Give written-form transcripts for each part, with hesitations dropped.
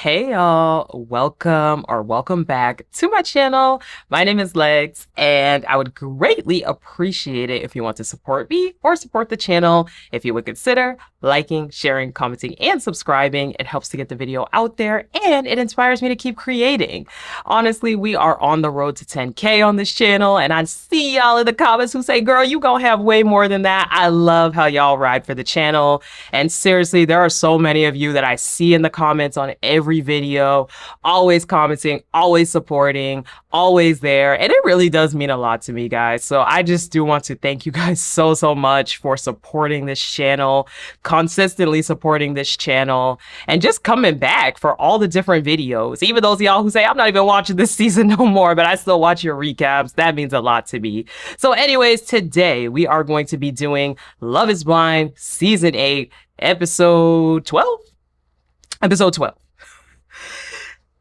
Hey y'all, welcome back to my channel. My name is Legs, and I would greatly appreciate it if you want to support me or support the channel. If you would consider liking, sharing, commenting, and subscribing. It helps to get the video out there and it inspires me to keep creating. Honestly, we are on the road to 10K on this channel, and I see y'all in the comments who say, girl, you gonna have way more than that. I love how y'all ride for the channel. And seriously, there are so many of you that I see in the comments on every video, always commenting, always supporting, always there. And it really does mean a lot to me, guys. So I just do want to thank you guys so much for supporting this channel, consistently supporting this channel, and just coming back for all the different videos. Even those of y'all who say, I'm not even watching this season no more, but I still watch your recaps. That means a lot to me. So anyways, today we are going to be doing Love is Blind Season 8, Episode 12? Episode 12.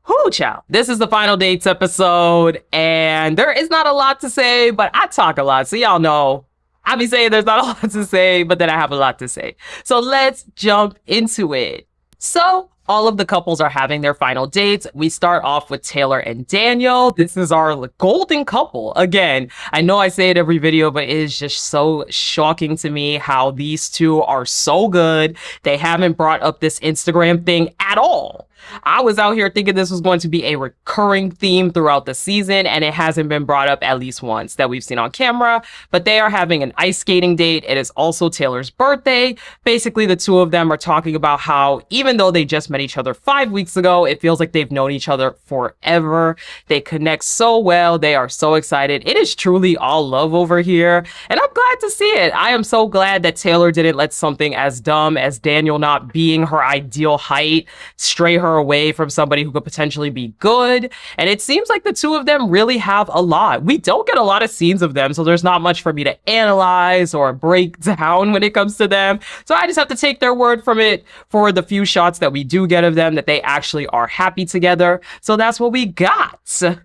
Whoo, child. This is the final dates episode, and there is not a lot to say, but I talk a lot, so y'all know I be saying there's not a lot to say, but then I have a lot to say. So let's jump into it. So all of the couples are having their final dates. We start off with Taylor and Daniel. This is our golden couple. Again, I know I say it every video, but it is just so shocking to me how these two are so good. They haven't brought up this Instagram thing at all. I was out here thinking this was going to be a recurring theme throughout the season, and it hasn't been brought up at least once that we've seen on camera. But they are having an ice skating date. It is also Taylor's birthday. Basically, the two of them are talking about how even though they just met each other 5 weeks ago, it feels like they've known each other forever. They connect so well. They are so excited. It is truly all love over here, and I'm glad to see it. I am so glad that Taylor didn't let something as dumb as Daniel not being her ideal height stray her away from somebody who could potentially be good. And it seems like the two of them really have a lot. We don't get a lot of scenes of them, so there's not much for me to analyze or break down when it comes to them. So I just have to take their word from it for the few shots that we do get of them, that they actually are happy together. So that's what we got. So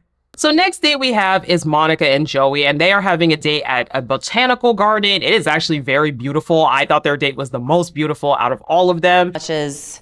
next date we have is Monica and Joey, and they are having a date at a botanical garden. It is actually very beautiful. I thought their date was the most beautiful out of all of them. Such as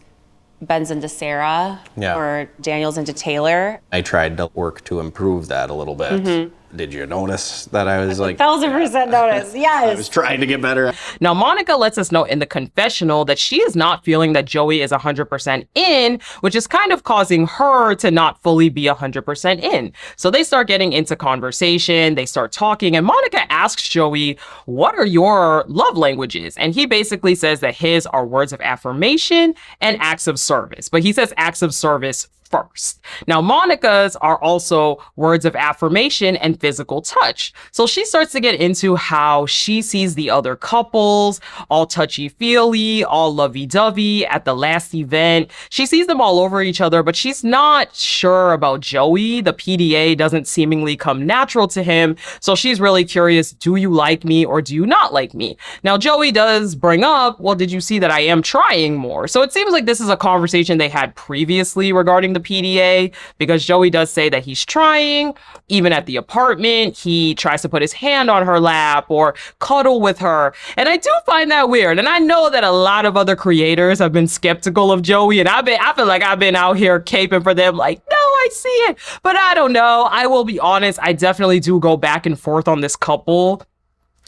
Ben's into Sarah, or Daniel's into Taylor. I tried to work to improve that a little bit. Did you notice that I was like... 1000% notice, yes. I was trying to get better. Now, Monica lets us know in the confessional that she is not feeling that Joey is 100% in, which is kind of causing her to not fully be 100% in. So they start getting into conversation, they start talking, and Monica asks Joey, what are your love languages? And he basically says that his are words of affirmation and acts of service. But he says acts of service first. Now, Monica's are also words of affirmation and physical touch. So she starts to get into how she sees the other couples, all touchy-feely, all lovey-dovey at the last event. She sees them all over each other, but she's not sure about Joey. The PDA doesn't seemingly come natural to him. So she's really curious, do you like me or do you not like me? Now, Joey does bring up, well, did you see that I am trying more? So it seems like this is a conversation they had previously regarding the PDA, because Joey does say that he's trying. Even at the apartment, he tries to put his hand on her lap or cuddle with her. And I do find that weird. And I know that a lot of other creators have been skeptical of Joey, and I feel like I've been out here caping for them like, no, I see it. But I don't know. I will be honest. I definitely do go back and forth on this couple.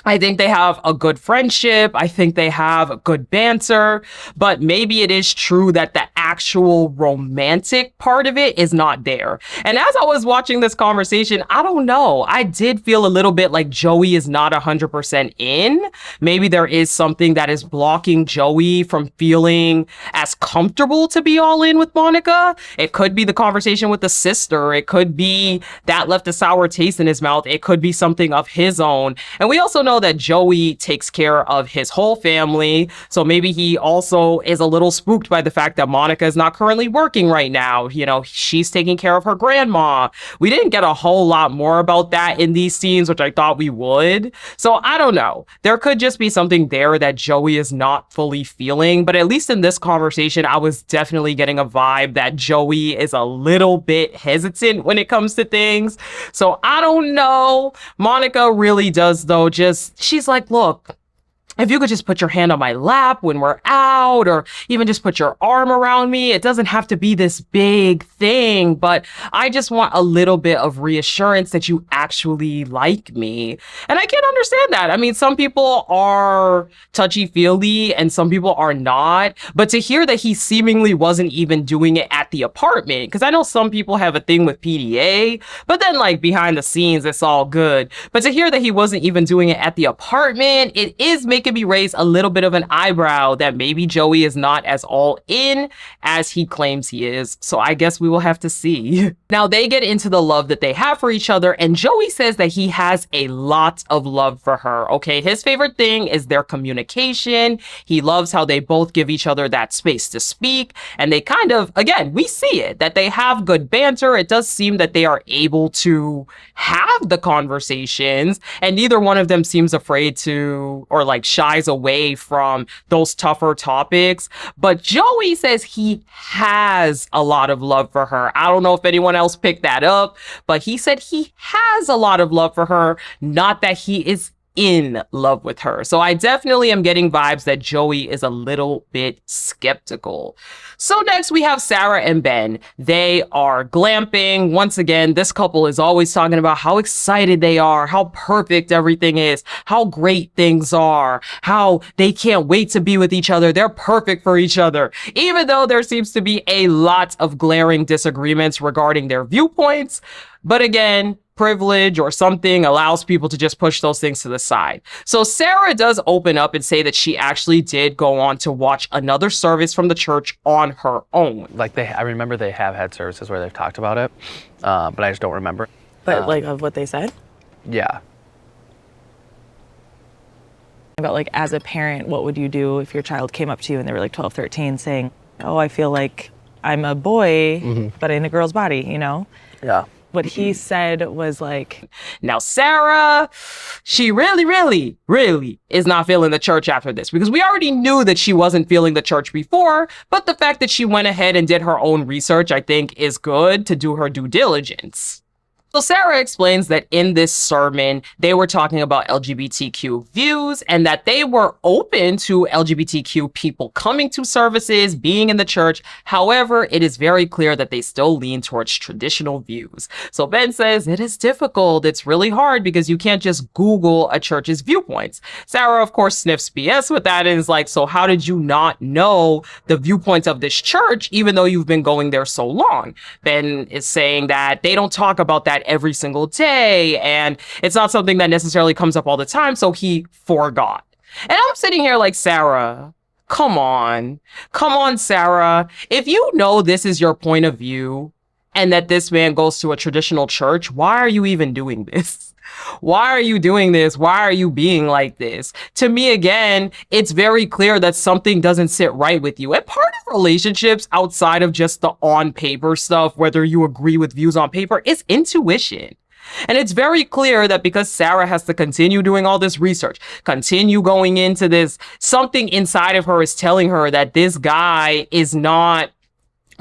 I think they have a good friendship. I think they have good banter, but maybe it is true that the actual romantic part of it is not there. And as I was watching this conversation, I don't know. I did feel a little bit like Joey is not 100% in. Maybe there is something that is blocking Joey from feeling as comfortable to be all in with Monica. It could be the conversation with the sister. It could be that left a sour taste in his mouth. It could be something of his own. And we also know that Joey takes care of his whole family, so maybe he also is a little spooked by the fact that Monica is not currently working right now. You know, she's taking care of her grandma. We didn't get a whole lot more about that in these scenes, which I thought we would. So I don't know. There could just be something there that Joey is not fully feeling, but at least in this conversation, I was definitely getting a vibe that Joey is a little bit hesitant when it comes to things. So I don't know. Monica really does, though, she's like, look, if you could just put your hand on my lap when we're out, or even just put your arm around me. It doesn't have to be this big thing, but I just want a little bit of reassurance that you actually like me. And I can understand that. I mean, some people are touchy-feely and some people are not, but to hear that he seemingly wasn't even doing it at the apartment, because I know some people have a thing with PDA, but then like behind the scenes, it's all good. But to hear that he wasn't even doing it at the apartment, it is making me raise a little bit of an eyebrow that maybe Joey is not as all in as he claims he is. So I guess we will have to see. Now they get into the love that they have for each other, and Joey says that he has a lot of love for her. Okay, his favorite thing is their communication. He loves how they both give each other that space to speak, and they kind of, again, we see it, that they have good banter. It does seem that they are able to have the conversations, and neither one of them seems afraid to, or like shies away from those tougher topics. But Joey says he has a lot of love for her. I don't know if anyone else picked that up, but he said he has a lot of love for her, not that he is in love with her. So I definitely am getting vibes that Joey is a little bit skeptical. So next we have Sarah and Ben. They are glamping. Once again, this couple is always talking about how excited they are, how perfect everything is, how great things are, how they can't wait to be with each other. They're perfect for each other, even though there seems to be a lot of glaring disagreements regarding their viewpoints. But again, privilege or something allows people to just push those things to the side. So Sarah does open up and say that she actually did go on to watch another service from the church on her own. Like I remember they have had services where they've talked about it, but I just don't remember. But like of what they said? Yeah. About like as a parent, what would you do if your child came up to you and they were like 12, 13 saying, oh, I feel like I'm a boy, but in a girl's body, you know? Yeah. What he said was like, now Sarah, she really is not feeling the church after this, because we already knew that she wasn't feeling the church before, but the fact that she went ahead and did her own research, I think is good to do her due diligence. So Sarah explains that in this sermon, they were talking about LGBTQ views and that they were open to LGBTQ people coming to services, being in the church. However, it is very clear that they still lean towards traditional views. So Ben says it is difficult. It's really hard because you can't just Google a church's viewpoints. Sarah, of course, sniffs BS with that and is like, so how did you not know the viewpoints of this church, even though you've been going there so long? Ben is saying that they don't talk about that every single day, and it's not something that necessarily comes up all the time, so he forgot. And I'm sitting here like, Sarah, come on, Sarah. If you know this is your point of view and that this man goes to a traditional church, why are you even doing this? Why are you doing this? Why are you being like this? To me, again, it's very clear that something doesn't sit right with you. And part of relationships outside of just the on paper stuff, whether you agree with views on paper, is intuition. And it's very clear that because Sarah has to continue doing all this research, continue going into this, something inside of her is telling her that this guy is not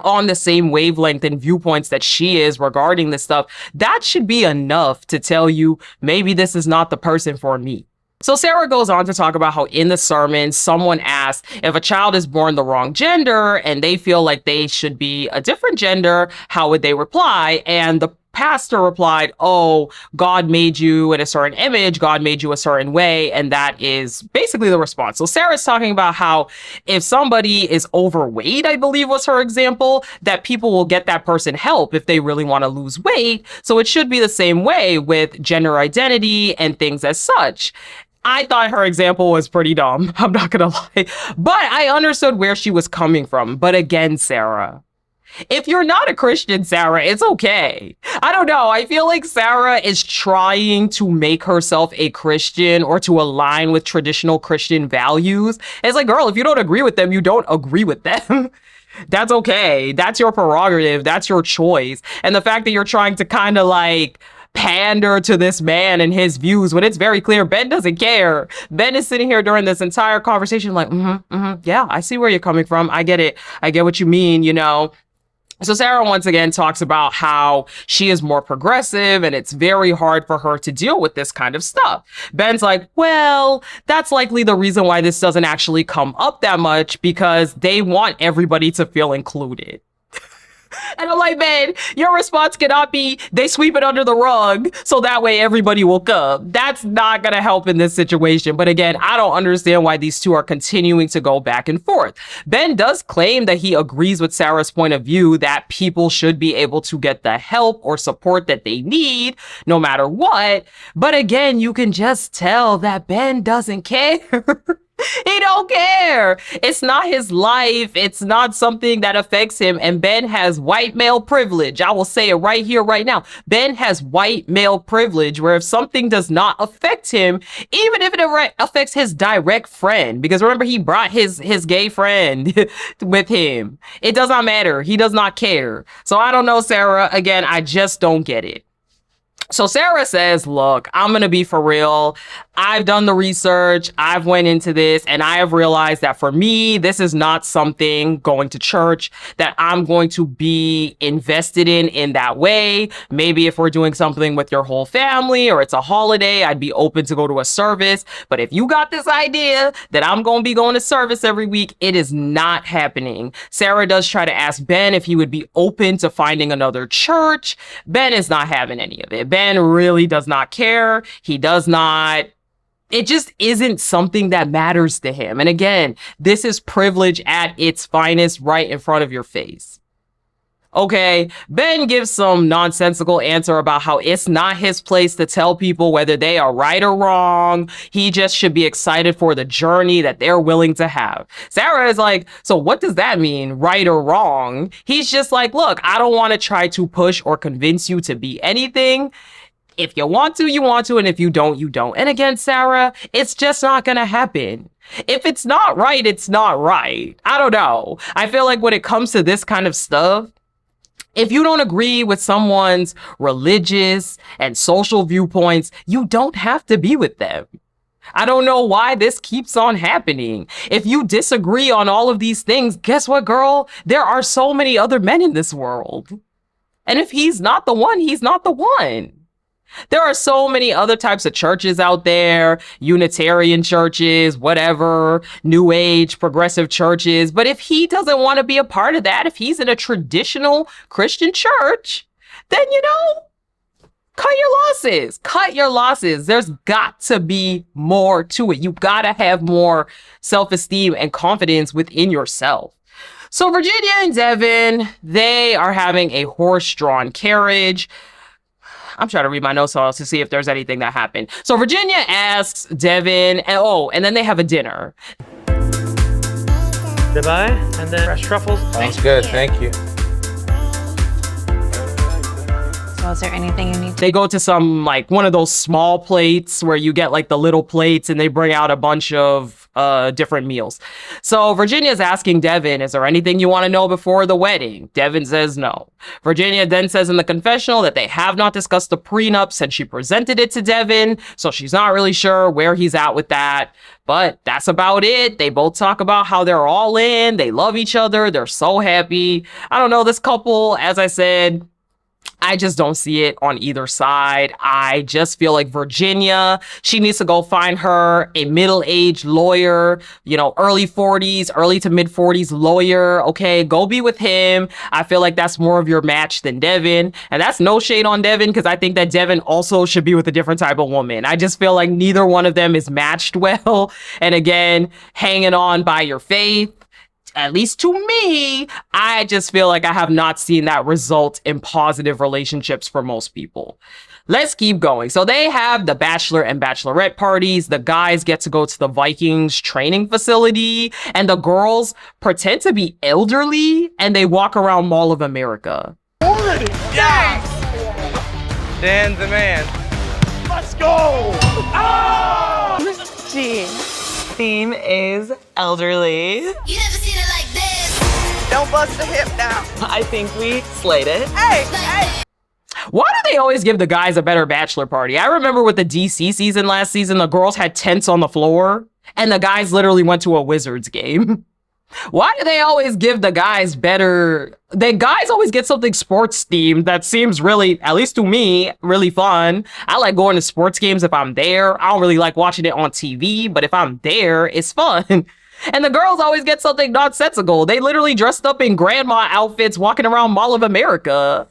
on the same wavelength and viewpoints that she is regarding this stuff. That should be enough to tell you maybe this is not the person for me. So Sarah goes on to talk about how in the sermon, someone asked if a child is born the wrong gender and they feel like they should be a different gender, how would they reply? And the pastor replied, oh, God made you in a certain image, God made you a certain way, and that is basically the response. So Sarah's talking about how if somebody is overweight, I believe was her example, that people will get that person help if they really want to lose weight. So it should be the same way with gender identity and things as such. I thought her example was pretty dumb, I'm not gonna lie, but I understood where she was coming from. But again, Sarah, if you're not a Christian, Sarah, it's okay. I don't know. I feel like Sarah is trying to make herself a Christian or to align with traditional Christian values. It's like, girl, if you don't agree with them, you don't agree with them. That's okay. That's your prerogative. That's your choice. And the fact that you're trying to kind of like pander to this man and his views when it's very clear Ben doesn't care. Ben is sitting here during this entire conversation like, yeah, I see where you're coming from. I get it. I get what you mean, you know. So Sarah once again talks about how she is more progressive and it's very hard for her to deal with this kind of stuff. Ben's like, well, that's likely the reason why this doesn't actually come up that much, because they want everybody to feel included. And I'm like, man, your response cannot be they sweep it under the rug so that way everybody will come. That's not going to help in this situation. But again, I don't understand why these two are continuing to go back and forth. Ben does claim that he agrees with Sarah's point of view that people should be able to get the help or support that they need no matter what. But again, you can just tell that Ben doesn't care. He don't care. It's not his life. It's not something that affects him. And Ben has white male privilege. I will say it right here, right now. Ben has white male privilege where if something does not affect him, even if it affects his direct friend, because remember, he brought his gay friend with him. It does not matter. He does not care. So I don't know, Sarah. Again, I just don't get it. So Sarah says, look, I'm going to be for real. I've done the research. I've went into this and I have realized that for me, this is not something going to church that I'm going to be invested in that way. Maybe if we're doing something with your whole family or it's a holiday, I'd be open to go to a service. But if you got this idea that I'm going to be going to service every week, it is not happening. Sarah does try to ask Ben if he would be open to finding another church. Ben is not having any of it. Ben really does not care. He does not. It just isn't something that matters to him. And again, this is privilege at its finest right in front of your face. Okay, Ben gives some nonsensical answer about how it's not his place to tell people whether they are right or wrong. He just should be excited for the journey that they're willing to have. Sarah is like, so what does that mean, right or wrong? He's just like, look, I don't want to try to push or convince you to be anything. If you want to, you want to, and if you don't, you don't. And again, Sarah, it's just not going to happen. If it's not right, it's not right. I don't know. I feel like when it comes to this kind of stuff, if you don't agree with someone's religious and social viewpoints, you don't have to be with them. I don't know why this keeps on happening. If you disagree on all of these things, guess what, girl? There are so many other men in this world. And if he's not the one, he's not the one. There are so many other types of churches out there, Unitarian churches, whatever, New Age, progressive churches. But if he doesn't want to be a part of that, if he's in a traditional Christian church, then, cut your losses. Cut your losses. There's got to be more to it. You got to have more self-esteem and confidence within yourself. So Virginia and Devin, they are having a horse-drawn carriage. I'm trying to read my notes to see if there's anything that happened. So Virginia asks Devin, and then they have a dinner. Goodbye, and then fresh truffles. Sounds good, thank you. So is there anything you need? They go to some, one of those small plates where you get the little plates and they bring out a bunch of different meals. So Virginia's asking Devin, is there anything you want to know before the wedding? Devin says no. Virginia then says in the confessional that they have not discussed the prenup since she presented it to Devin, so she's not really sure where he's at with that. But that's about it. They both talk about how they're all in, they love each other, they're so happy. I don't know, this couple, as I said, I just don't see it on either side. I just feel like Virginia, she needs to go find her a middle-aged lawyer, early 40s, early to mid 40s lawyer. Okay, go be with him. I feel like that's more of your match than Devin. And that's no shade on Devin, because I think that Devin also should be with a different type of woman. I just feel like neither one of them is matched well. And again, hanging on by your faith. At least to me, I just feel like I have not seen that result in positive relationships for most people. Let's keep going. So they have the Bachelor and Bachelorette parties. The guys get to go to the Vikings training facility, and the girls pretend to be elderly, and they walk around Mall of America. Yes! Dan the man. Let's go! Oh! Theme is elderly. You never seen it like this. Don't bust a hip now. I think we slayed it. Hey! Why do they always give the guys a better bachelor party? I remember with the DC season last season, the girls had tents on the floor and the guys literally went to a Wizards game. Why do they always give the guys better? The guys always get something sports themed that seems really, at least to me, really fun. I like going to sports games if I'm there. I don't really like watching it on TV, but if I'm there, it's fun. And the girls always get something nonsensical. They literally dressed up in grandma outfits walking around Mall of America.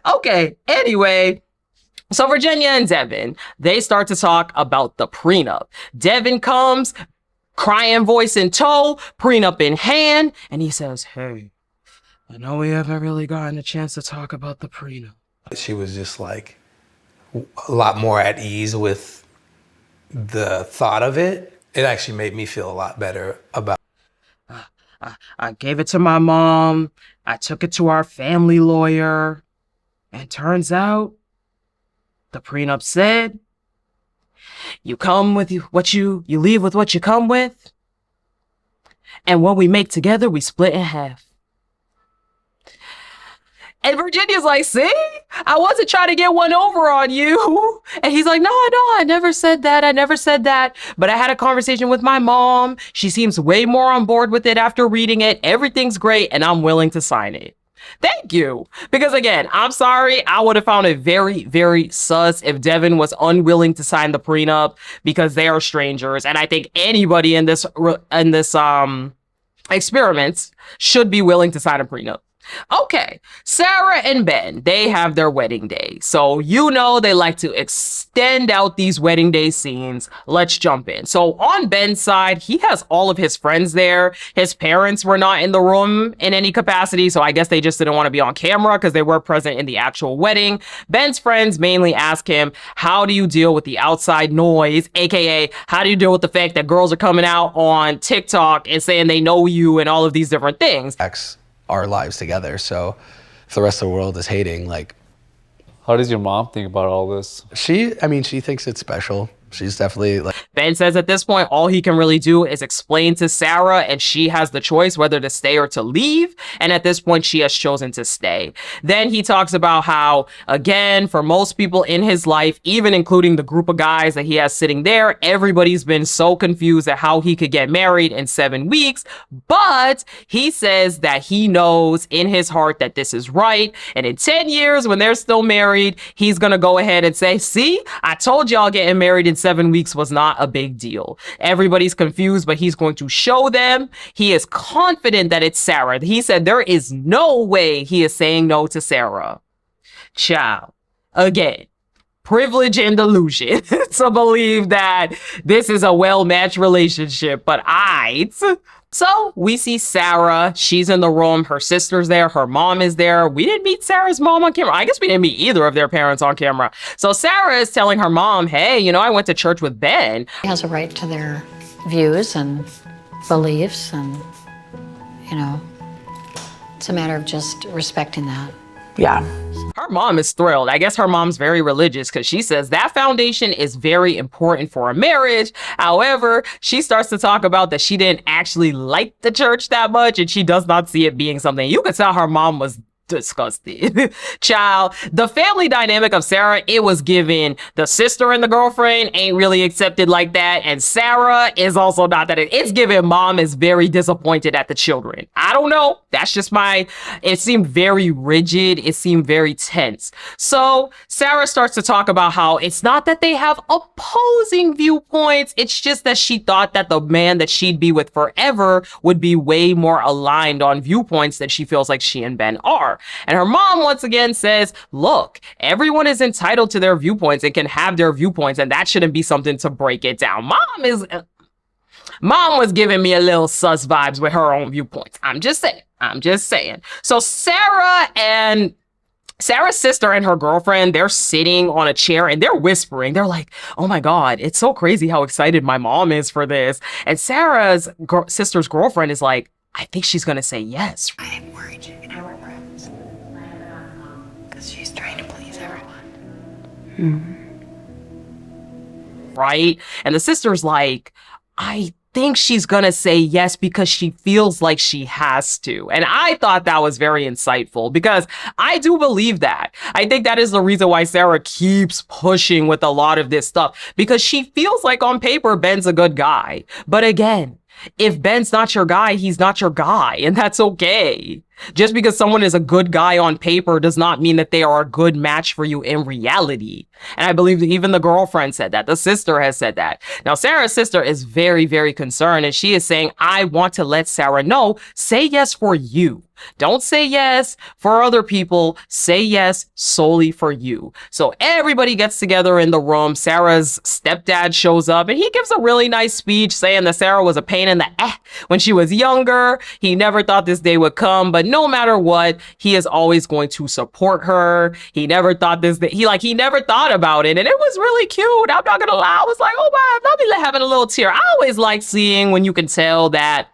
Okay, anyway. So Virginia and Devin, they start to talk about the prenup. Devin comes, crying voice in tow, prenup in hand, and he says, hey, I know we haven't really gotten a chance to talk about the prenup. She was just like a lot more at ease with the thought of it. It actually made me feel a lot better about I gave it to my mom. I took it to our family lawyer. And turns out, the prenup said, you come with you leave with what you come with. And what we make together, we split in half. And Virginia's like, see, I wasn't trying to get one over on you. And he's like, no, I never said that. I never said that. But I had a conversation with my mom. She seems way more on board with it after reading it. Everything's great. And I'm willing to sign it. Thank you. Because again, I'm sorry. I would have found it very, very sus if Devin was unwilling to sign the prenup because they are strangers. And I think anybody in this experiment should be willing to sign a prenup. Okay, Sarah and Ben, they have their wedding day. So you know they like to extend out these wedding day scenes. Let's jump in. So on Ben's side, he has all of his friends there. His parents were not in the room in any capacity, so I guess they just didn't want to be on camera because they were present in the actual wedding. Ben's friends mainly ask him, how do you deal with the outside noise? AKA, how do you deal with the fact that girls are coming out on TikTok and saying they know you and all of these different things? Our lives together. So if the rest of the world is hating, like, how does your mom think about all this? she thinks it's special. She's definitely like, Ben says at this point, all he can really do is explain to Sarah, and she has the choice whether to stay or to leave. And at this point, she has chosen to stay. Then he talks about how, again, for most people in his life, even including the group of guys that he has sitting there, everybody's been so confused at how he could get married in 7 weeks. But he says that he knows in his heart that this is right. And in 10 years, when they're still married, he's going to go ahead and say, see, I told y'all getting married in 7 weeks was not a big deal. Everybody's confused, but he's going to show them. He is confident that it's Sarah. He said there is no way he is saying no to Sarah. Child. Again, privilege and delusion to believe that this is a well-matched relationship, but So we see Sarah. She's in the room. Her sister's there. Her mom is there. We didn't meet Sarah's mom on camera. I guess we didn't meet either of their parents on camera. So Sarah is telling her mom, hey, I went to church with Ben. He has a right to their views and beliefs, and, it's a matter of just respecting that. Yeah. Her mom is thrilled. I guess her mom's very religious because she says that foundation is very important for a marriage. However, she starts to talk about that she didn't actually like the church that much, and she does not see it being something. You could tell her mom was disgusted. Child, the family dynamic of Sarah, it was given the sister and the girlfriend ain't really accepted like that, and Sarah is also not that. It's given mom is very disappointed at the children. I don't know. That's just it seemed very rigid. It seemed very tense. So Sarah starts to talk about how it's not that they have opposing viewpoints. It's just that she thought that the man that she'd be with forever would be way more aligned on viewpoints that she feels like she and Ben are. And her mom once again says, look, everyone is entitled to their viewpoints and can have their viewpoints, and that shouldn't be something to break it down. Mom was giving me a little sus vibes with her own viewpoints. I'm just saying. So Sarah's sister and her girlfriend, they're sitting on a chair and they're whispering. They're like, oh my God, it's so crazy how excited my mom is for this. And Sarah's sister's girlfriend is like, I think she's going to say yes. I'm worried you and I were friends. Because she's trying to please everyone. Right? And the sister's like, I think she's going to say yes because she feels like she has to. And I thought that was very insightful because I do believe that. I think that is the reason why Sarah keeps pushing with a lot of this stuff, because she feels like on paper, Ben's a good guy. But again, If Ben's not your guy, he's not your guy, and that's okay. Just because someone is a good guy on paper does not mean that they are a good match for you in reality. And I believe that even the girlfriend said that. The sister has said that. Now, Sarah's sister is very, very concerned, and she is saying, I want to let Sarah know, say yes for you. Don't say yes for other people. Say yes solely for you. So everybody gets together in the room. Sarah's stepdad shows up and he gives a really nice speech saying that Sarah was a pain in the when she was younger. He never thought this day would come, but no matter what, he is always going to support her. He never thought he never thought about it. And it was really cute. I'm not gonna lie. I was like, oh wow, I'll be having a little tear. I always like seeing when you can tell that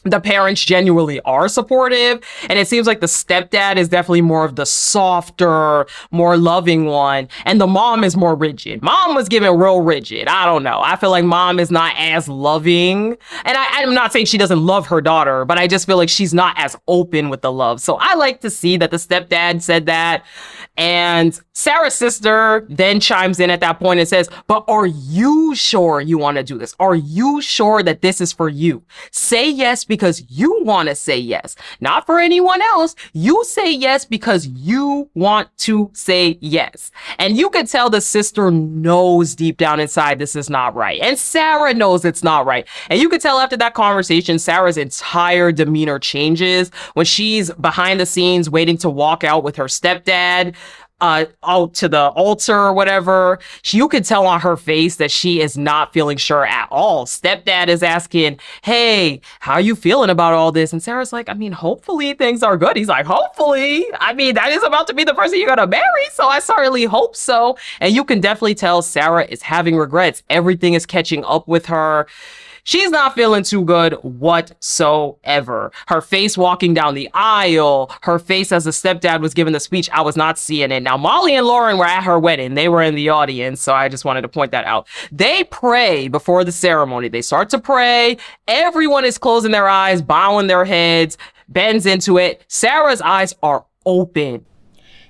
the parents genuinely are supportive, and it seems like the stepdad is definitely more of the softer, more loving one, and the mom is more rigid. Mom was given real rigid. I don't know. I feel like mom is not as loving, and I'm not saying she doesn't love her daughter, but I just feel like she's not as open with the love. So I like to see that the stepdad said that, and Sarah's sister then chimes in at that point and says, but are you sure you want to do this? Are you sure that this is for you? Say yes because you want to say yes, not for anyone else. You say yes because you want to say yes. And you could tell the sister knows deep down inside this is not right. And Sarah knows it's not right. And you could tell after that conversation, Sarah's entire demeanor changes when she's behind the scenes waiting to walk out with her stepdad out to the altar or whatever. You could tell on her face that she is not feeling sure at all. Stepdad is asking, hey, how are you feeling about all this? And Sarah's like, I mean, hopefully things are good. He's like, hopefully. I mean, that is about to be the person you're gonna marry, so I certainly hope so. And you can definitely tell Sarah is having regrets. Everything is catching up with her. She's not feeling too good whatsoever. Her face walking down the aisle, her face as the stepdad was giving the speech, I was not seeing it. Now, Molly and Lauren were at her wedding. They were in the audience, so I just wanted to point that out. They pray before the ceremony. They start to pray. Everyone is closing their eyes, bowing their heads. Ben's into it. Sarah's eyes are open.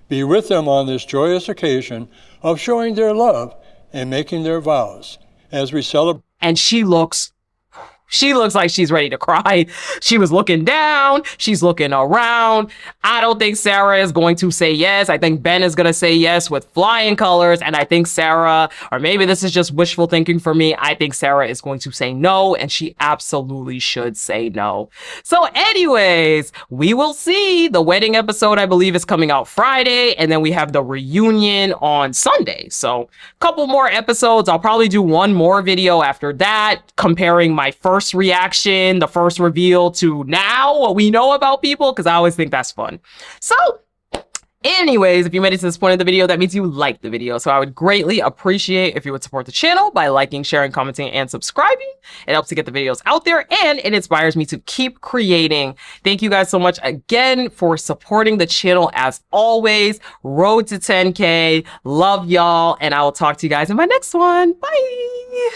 Be with them on this joyous occasion of showing their love and making their vows as we celebrate. And she looks like she's ready to cry. She was looking down. She's looking around. I don't think Sarah is going to say yes. I think Ben is going to say yes with flying colors. And I think Sarah, or maybe this is just wishful thinking for me, I think Sarah is going to say no. And she absolutely should say no. So anyways, we will see. The wedding episode, I believe, is coming out Friday. And then we have the reunion on Sunday. So a couple more episodes. I'll probably do one more video after that, comparing my first reaction, the first reveal to now what we know about people, because I always think that's fun. So anyways, if you made it to this point of the video, that means you liked the video. So I would greatly appreciate if you would support the channel by liking, sharing, commenting, and subscribing. It helps to get the videos out there and it inspires me to keep creating. Thank you guys so much again for supporting the channel as always. Road to 10K. Love y'all. And I will talk to you guys in my next one. Bye.